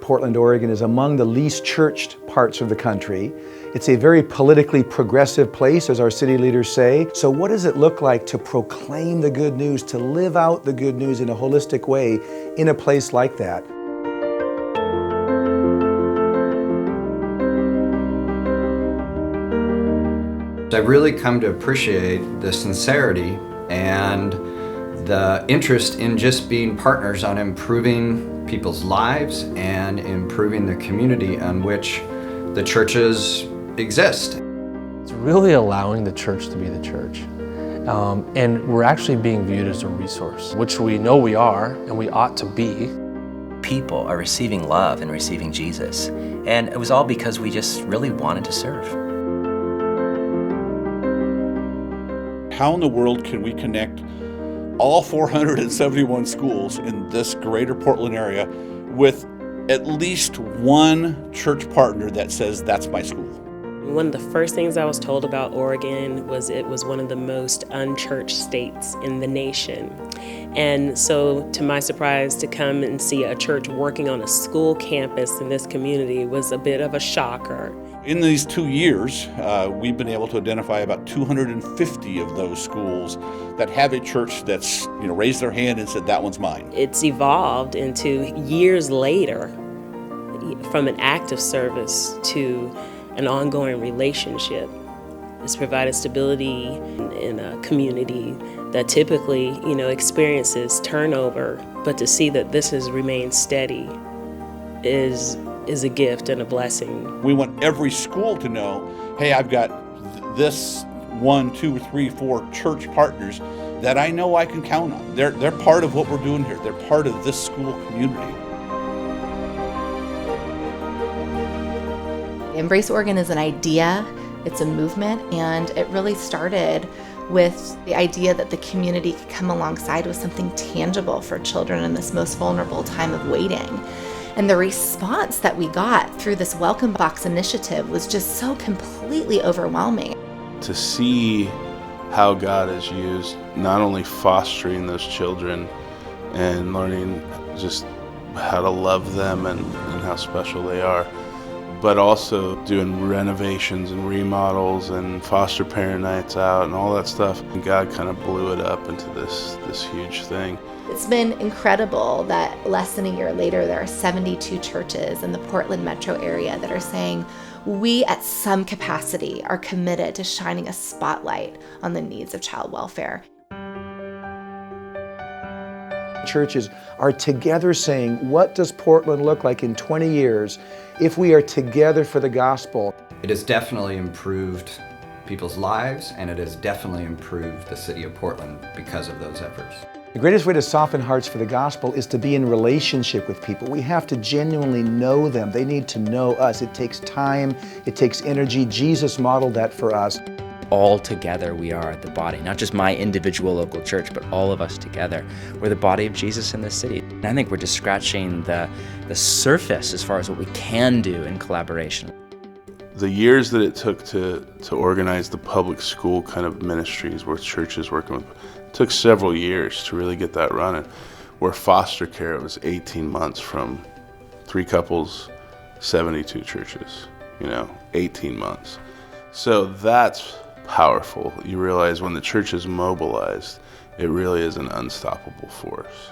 Portland, Oregon is among the least churched parts of the country. It's a very politically progressive place, as our city leaders say. So what does it look like to proclaim the good news, to live out the good news in a holistic way in a place like that? I've really come to appreciate the sincerity and the interest in just being partners on improving people's lives and improving the community on which the churches exist. It's really allowing the church to be the church. And we're actually being viewed as a resource, which we know we are and we ought to be. People are receiving love and receiving Jesus. And it was all because we just really wanted to serve. How in the world can we connect all 471 schools in this greater Portland area with at least one church partner that says, that's my school? One of the first things I was told about Oregon was it was one of the most unchurched states in the nation. And so, to my surprise, to come and see a church working on a school campus in this community was a bit of a shocker. In these 2 years, we've been able to identify about 250 of those schools that have a church that's raised their hand and said, that one's mine. It's evolved into, years later, from an act of service to an ongoing relationship. It's provided stability in a community that typically, experiences turnover, but to see that this has remained steady is a gift and a blessing. We want every school to know, hey, I've got this 1, 2, 3, 4 church partners that I know I can count on. They're part of what we're doing here. They're part of this school community. Embrace Oregon is an idea, it's a movement, and it really started with the idea that the community could come alongside with something tangible for children in this most vulnerable time of waiting. And the response that we got through this Welcome Box initiative was just so completely overwhelming. To see how God has used not only fostering those children and learning just how to love them and how special they are, but also doing renovations and remodels and foster parent nights out and all that stuff. And God kind of blew it up into this huge thing. It's been incredible that less than a year later, there are 72 churches in the Portland metro area that are saying, we at some capacity are committed to shining a spotlight on the needs of child welfare. Churches are together saying, what does Portland look like in 20 years if we are together for the gospel? It has definitely improved people's lives, and it has definitely improved the city of Portland because of those efforts. The greatest way to soften hearts for the gospel is to be in relationship with people. We have to genuinely know them. They need to know us. It takes time, it takes energy. Jesus modeled that for us. All together we are the body, not just my individual local church, but all of us together. We're the body of Jesus in this city. And I think we're just scratching the surface as far as what we can do in collaboration. The years that it took to organize the public school kind of ministries where churches working with, it took several years to really get that running. Where foster care, it was 18 months from 3 couples, 72 churches, 18 months. So that's powerful. You realize when the church is mobilized, it really is an unstoppable force.